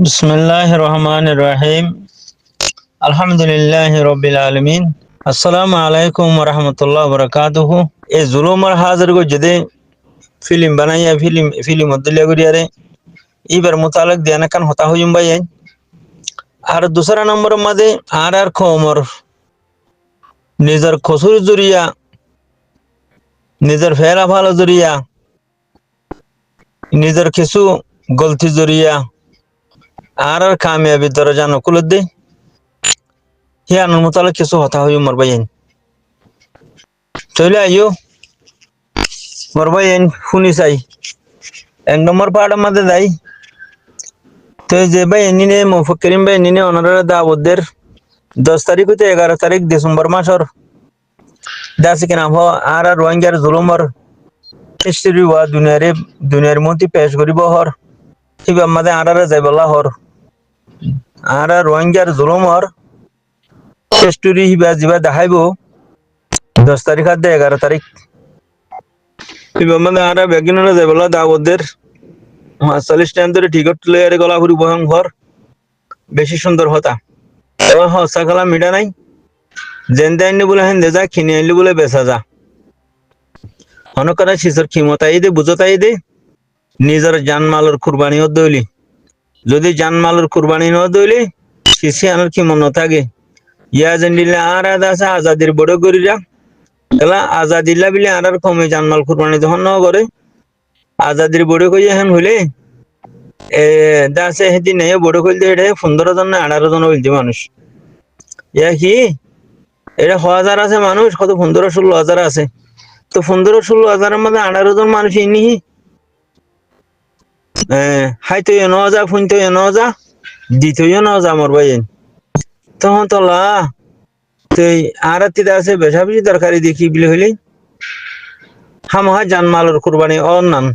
বিসমিল্লাহির রহমানির রহিম। আলহামদুলিল্লাহি রাব্বিল আলামিন। আসসালামু আলাইকুম ওয়া রাহমাতুল্লাহি ওয়া বারাকাতুহু। এই জুলুমার হাজার গো যদি ফিল্ম বানাইয়া ফিল্ম মদলিয়া করিয়ারে ইবার মোতালেক দেনা কান হতা হইম ভাই। আর দুসরা নম্বরের মাঝে আর খমর নিজের কসুর জুরিয়া নিজের ফেরা ভালো জুরিয়া নিজের কিছু গলতি জুরিয়া আর কামিয়াবি দরজা নকুল দে হিয়ানোর মোতালেক কিছু হতা হইম মোর ভাই। চলে আইও মোর ভাই শুনি চাই এক নম্বর পাহাড়ের মাঝে যাই তো যে ভাই এনে মুফাক্কিরিন ভাই এনে ওনারা দাওয়াতদের 10 তারিখ হতে 11 তারিখ ডিসেম্বর মাসের দাসি কিনা হ আর রোহিঙ্গার জুলুমর হিস্ট্রি ওয়া দুনিয়ার মধ্যে পেশ করিব হর হিবা মাঝে আর যাইবলা হর আর রোহিঙ্গার জুলুমর হিস্ট্রি হিবা জিবা দেখাইব 10 তারিখ আর 11 তারিখ হিবা মাঝে আর বেগিনরা যাইবলা দাওয়াতদের 40 টাইম ধরে টিকট লয়ে গলা ফুরি বহং ঘর বেশি সুন্দর হতা এবং হসা খেলা মিটা নাই জেন্দে আইনি বলে হেন দে যা কিনে আইলি বলে বেচা যা অনকরা শিশর ক্ষমতাই দে বুঝতাই দে নিজের জানমালের কুরবানিও দইলি যদি জানমালের কুরবানি ন দইলি শিশি আনার কি মন থাকে ইয়া জেন্ডিলে আর আদাসা আজাদির বড় করিরা এলা আজাদিল্লা বিলে আর কমে জানমাল কুরবানি যখন ন করে আজাদির বড় কইয়া হেন হইলে দাসে হেদি নেই বড় কইল দে 15 জন না 18 জন হইল মানুষ ইয়া কি এটা 1000 আছে মানুষ কত 15-16 হাজার আছে তো 15-16 হাজারের মধ্যে 18 জন মানুষ ইনি হাইতো ন যা ফুনতো ন যা দ্বিতীয় ন যা মোর ভাই তখন তোলা তুই আর আছে বেশা বেশি দরকারি দেখি বিলে হইলে হামহা জানমালের কুরবানি অন্যান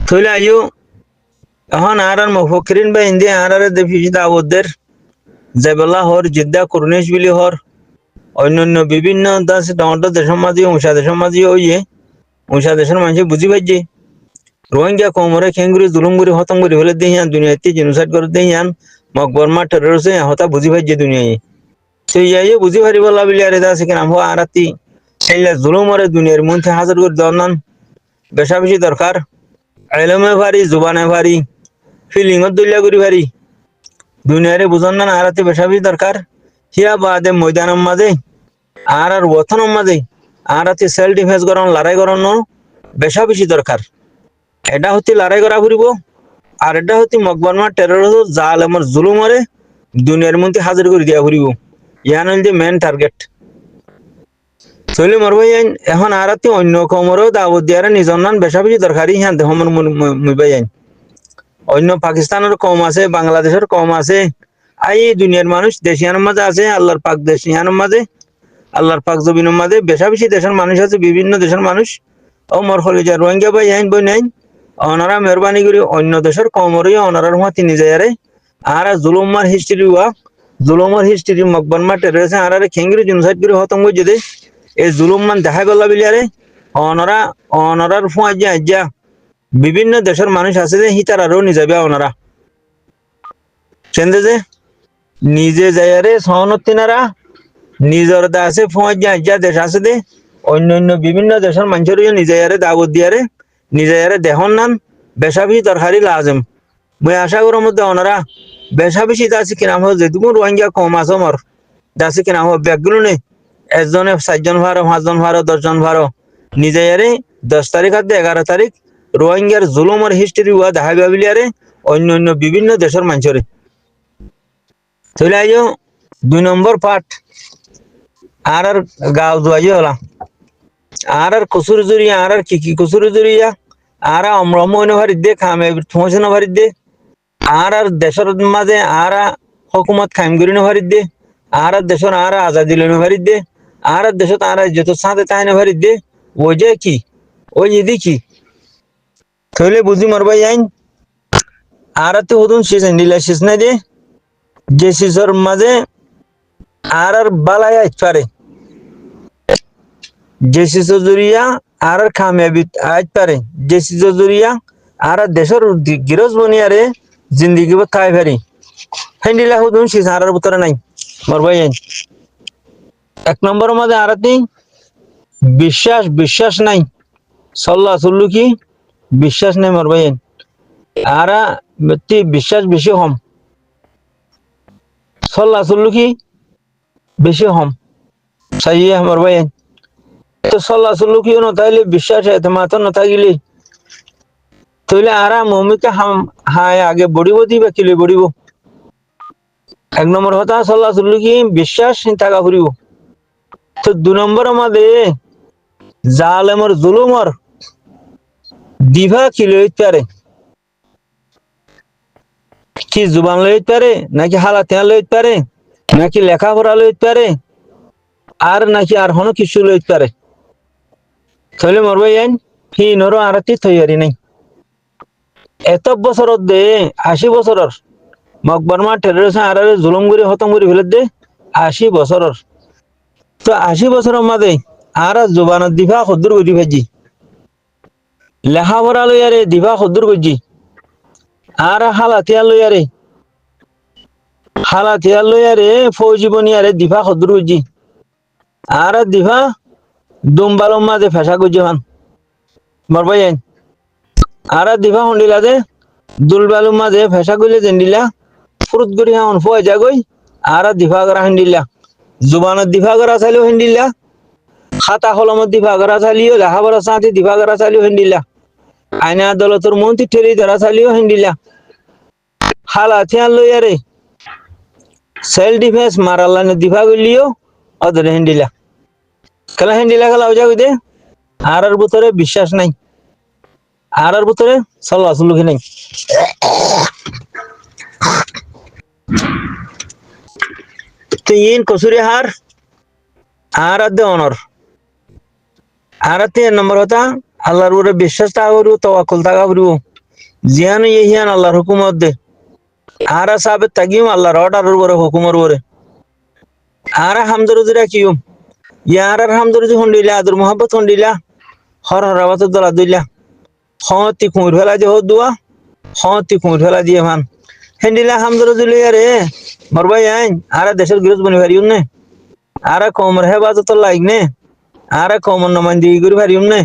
থইলে আইও এখন আর মুফাক্কিরিন বা হিন্দি আর দেখি দাওয়াতদের জেবলা হর জিদ্দা কুরনেশ বিলি হর অন্যান্য বিভিন্ন দেশের মাঝে দেশের মাঝে ওইয়ে দেশের মানুষ বুঝি পাইছে রোহিঙ্গা কমরে খেঙ্গুরি জুলুমগুরি হতমগুরি হলে দেহিয়ান দুনিয়াতে জেনোসাইড করে দেহিয়ান মকবরমা টেররিস্ট হতা বুঝি পাইছে দুনিয়ায় সেই ইয়াইও বুঝি পারিব লাবিলি আর আছে কিনা হো আরাতি সেইলা জুলুমরে দুনিয়ার মধ্যে হাজার করে দরনান বেশা বেশি দরকার এলমে ভারি জুবানে ভারি ফিলিংত দইলা করি ভারি দুনিয়ারে বুঝন না আরাতি বেশা বেশি দরকার হিয়া বাদে ময়দানের মাঝে আর ওথনের মাঝে আরাতি সেলফ ডিফেন্স করান লড়াই করানো বেশা বেশি দরকার এটা হচ্ছে লড়াই করা ফুরিব আর এটা হচ্ছে মকবরমা টেররিস্ট জালেমর জুলুমরে দুনিয়ার মধ্যে হাজির করে দিয়া ফুরিব ইয়ান হল যে মেন টার্গেট চলে মরবো এখন আরাতি অন্য কমরও দাওয়াত দিয়ারে নিজর নান বেশা বেশি দরকারি হ্যাঁ দেহমর মুইবাই আইন অন্য পাকিস্তানের কম আছে বাংলাদেশের কম আছে আই দুনিয়ার মানুষ দেশিয়ানের মাঝে আছে আল্লাহর পাক দেশিয়ানের মাঝে আল্লাহর পাক জমিনের মাঝে বেশা বেশি দেশের মানুষ আছে বিভিন্ন দেশের মানুষ ও মর হলিজা রোহিঙ্গা ভাই আইন বই নাই ওনারা মেহরবানি করি অন্য দেশের কমরই ওনারার মত তিনি যায়ারে আর জুলুমার হিস্ট্রি মকবরমা টেররিস্ট আর খেঙ্গিরি জেনোসাইড করে হতম করে যদি এই জুলুম মান দেখা গেল বিলিয়ারে অনারার ফুয়া যা বিভিন্ন দেশের মানুষ আছে যে হিতার আরো নিজাবে ওনারা চেন্দে যে নিজে যায়ারে সহনতিনারা নিজের দাসে ফুয়া যা দেশ আছে দে অন্য বিভিন্ন দেশের মানুষের নিজেয়ারে দাওয়াত দিয়ারে নিজেয়ারে দেহন নান বেশা বেশি দরকারি লাজম মই আশা করার মধ্যে ওনারা বেশা বেশি দাসি কিনা হোক যেটুকু রোহিঙ্গা কম আছে মর দাসি কিনা হোক ব্যাগগুলো নেই একজনে 4 জন ভারো 5 জন ভারো 10 জন ভারো নিজেয়ারে 10 তারিখ আর 11 তারিখ রোহিঙ্গার জুলুমের হিস্ট্রি ওয়া দেখা বিলিয়ারে অন্য বিভিন্ন দেশের মানুষের চলে আইও 2 নম্বর পার্ট আর গাঁও জুয়াইও হলা আর কসুর জুরিয়া আর কি কসুর জুরিয়া আর অম্রমন ভারি দে খামে থমসন ভারি দে আর দেশের মাঝে আর হুকুমত খাইমগুরি ভারি দে আর দেশের আর আজাদি লইন ভারি দে আর দেশত আর যত সাথে তাইনে ভারি দে ওই যে কি ওই ইদি কি থইলে বুঝি মরবাই আইন আর তো হদুন শেষ নিলা শেষ নাই দে যে শেষের মাঝে আর বালাই আইতে যে শিশু জুরিয়া আর কামিয়াবি আইতে পারে যে শিশু জুরিয়া আর দেশের গিরজ বনিয়ারে জিন্দিগি বত থাই ফেরি হেন্ডিলা হুদুন সিসারার ভিতরে নাই মরবাই এক নম্বর মধ্যে আরাতি বিশ্বাস বিশ্বাস নাই সল্লা সল্লু কি বিশ্বাস নাই মরবাই আরা ব্যক্তি বিশ্বাস বেশি হম সল্লা সল্লু কি বেশি হম সাই মরবাই তো সল্লা সল্লু কি নতাইলে বিশ্বাস এতমাত্র নথাকিলে তাহলে আরা মমিকে হায় আগে বড়িব দিবা কিলে বড়িব এক নম্বর হতা সল্লা সল্লু কি বিশ্বাস থাকা ফুরিব তো দু নম্বর আমাদের জালেমর জুলুমর দিভা কি লইতে পারে কি জুবান লইতে পারে নাকি হালাতিয়া লইতে পারে নাকি লেখাপড়া লইতে পারে আর নাকি আর হনো কিছু লইতে পারে তাহলে মরবাই আইন হি নর আরতি তৈরি নাই এত বছর দে 80 বছরের মকবরমা টেররিস্ট আর জুলুম করে খতম করে ফেলে দে 80 বছরের তো 80 বছরের মাঝে আর জুবানের দিভা খদ্দুর করি ভাজি লেখাপড়া লইয়ারে দিভা খদ্দুর করছি আর হালাতিয়া লইয়ারে ফৌজি বনিয়ারে দিভা খদ্দুর করছি আর দিভা দুম্বালম মাঝে ফেসা করছি মান মরবাই আইন আর দিভা হন্ডিলা দে দুলবালুম মাঝে ফেসা করলে জেন্ডিলা ফুরুত করি হন ফুয়া যাগই আর দিভা করা হিন্দিলা জুবানের দিভা করা চাইলেও হিন্দিলা খাতা কলমত দিভা করা চালিও লেখাপড়া সাথে দিভা করা চালিও হিন্দিলা আইনা আদালতের মন্ত্রী ঠেলি ধরা চালিও হিন্দিলা হালাতিয়া লইয়ারে সেলফ ডিফেন্স মারালানে দিভা করলিও ওদের হিন্দিলা খেলা হিন্দিলা খেলা যাগ দে আর ভিতরে বিশ্বাস নাই আর ভিতরে সল্লা সল্লুকি নাই তো ইন কসুরি হার আর দে অনর আর 3 নম্বর হতা আল্লাহর উপরে বিশ্বাস থাকা করিব তাওয়াক্কুল থাকা করিব জিয়ান ইহিয়ান আল্লাহর হুকুমত দে আর সাবে তাগিম আল্লাহর অর্ডারের উপরে হুকুমের উপরে আর হামদরদি রাখিও ইয়ার হামদরদি হন্ডিলা আদর মোহাব্বত হন্ডিলা হর হরাবাত দলা দিলা হতি কুমির ফেলা যে দুয়া হতি কুমির ফেলা দিয়ে মান হেন্ডিলা হামদরদি লইয়ারে মরবাই আইন আর দেশের গৃহস্থ বনি পারিও নে আর কমর হেফাজত লাইক নে আর কমর নমাইন্দি করে পারিও নে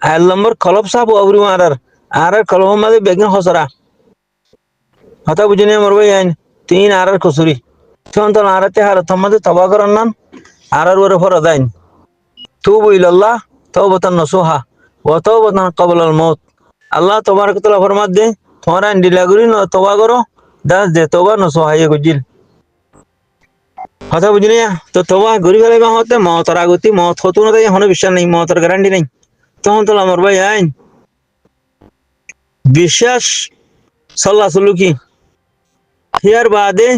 আল নম্বর কলব সাপ আবরি আর কলব মাঝে বেগন হসরা হতা বুঝিনি মরবাই আইন 3 আর কসুরি তখন তো আরাতে হার তোমাদে তবা করার নাম আর ওরে ফরজ আইন তুবু ইলাল্লাহ তাওবাতান নসুহা ওয়া তাওবাতান ক্বাবলাল মাউত আল্লাহ তবারক তাআলা ফরমাত দে তোমরা ইন্ডিলা গুরি তবা করো দাস দে তবা নসুহা ইয়ে গজিল কথা বুঝিনি তো তবা গরি ফেলে বা হতে মতর আগতি মত হতো না তাই হনো বিশ্বাস নেই মতর গ্যারান্টি নেই তখন তো আমার ভাই আইন বিশ্বাস সল্লা সল্লুকি হিয়ার বাদে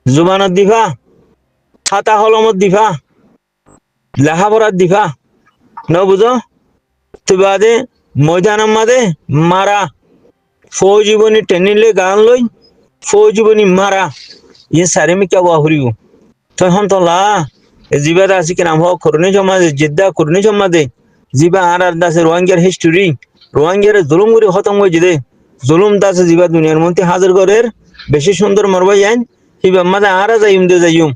জুবানত দিফা খাতা কলমত দিফা লেখাপড়ার দিফা ন বুঝো তো বাদে ময়দানের মাঝে মারা ফৌজীবনী টেনিলে গান লই ফৌজীবনী মারা ইয়ে সারে মিকা বাহুরিব তখন তো লা জিবাদ আছে কি নাম হোক করুনি সমাজে জিদ্দা করুনি সমাজে জিবা আর দাসে রোহিঙ্গার হিস্টোরি রোহিঙ্গার জুলুম করে খতম হয়ে দে জুলুম দাসে জিবা দুনিয়ার মধ্যে হাজির করের বেশি সুন্দর মরবাই আইন হিবা মাঝে আর যাইম দে যাইম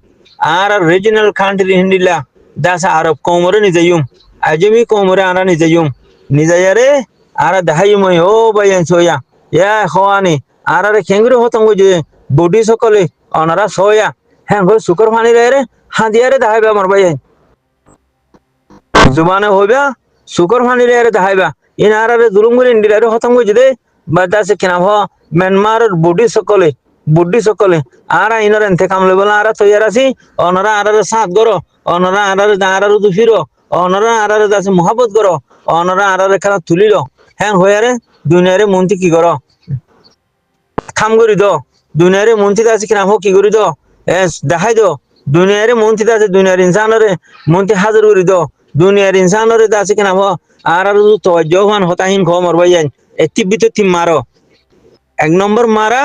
আর রিজিনাল কান্ট্রি হিন্দিলা দাস আরব কৌমরে নিজাইম আজমি কৌমরে আনা নিজাইম নিজায়ারে আর দেখাইম ও বাই আইন সোয়া ইয়া খওয়ানি আর খেঙ্গুরে খতম হয়ে বডি সকলে অনারা সোয়া হ্যাঁ গো শুকর ফানি রে হাদিয়ারে দেখাইবা মরবাই আইন জুবানে হইবা শুকর ফানি রে দেখাইবা ইন আর জুলুম করে ইন্ডিয়ারে খতম হয়ে দে বা দাসে কিনাম হ মিয়ানমার বুদ্ধি সকলে আর ইনার এনতে কামলে বলা আর তৈয়ার আছি অনরা আর সাথ করো অনরা আর দুফিরো অনরা আর দাসে মোহাব্বত করো অনরা আর খানা তুলিল হ্যাঁ হয়ারে দুনিয়ারে মন্ত্রী কি করো খাম করি দ দুনিয়ারে মন্ত্রী আছে কিনা হোক কি করি দ দেখাই দ দুনিয়ারে মন্ত্রী আছে দুনিয়ার ইনসানরে মন্ত্রী হাজার করি দ দুনিয়ার ইনসানরে আছে কিনা হ আর তওয়াজ্জুহান হতাহিন খ মরবাই যান এতি বিতে মারো 1 নম্বর মারা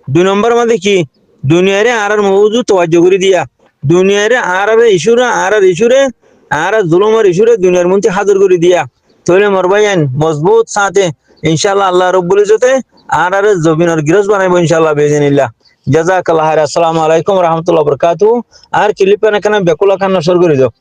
2 নম্বর মধ্যে কি দুনিয়ারে আর মৌজু তওয়াজ্জু করে দিয়া দুনিয়ারে আর ইস্যুরে আর জুলুমের ইস্যুরে দুনিয়ার মধ্যে হাজির করে দিয়া তাহলে মরবাই যান মজবুত সাথে ইনশাআল্লাহ আল্লাহ রব্বুল ইজ্জতে আর জমিনের গিরজ বানাইবো ইনশাআল্লাহ বিইজনিল্লাহ। জাযাকাল্লাহ খাইর। আসসালামু আলাইকুম ওয়া রাহমাতুল্লাহি ওয়া বারাকাতুহু। আর ক্লিপ এখানে বেকুলা খান নশর করে দাও।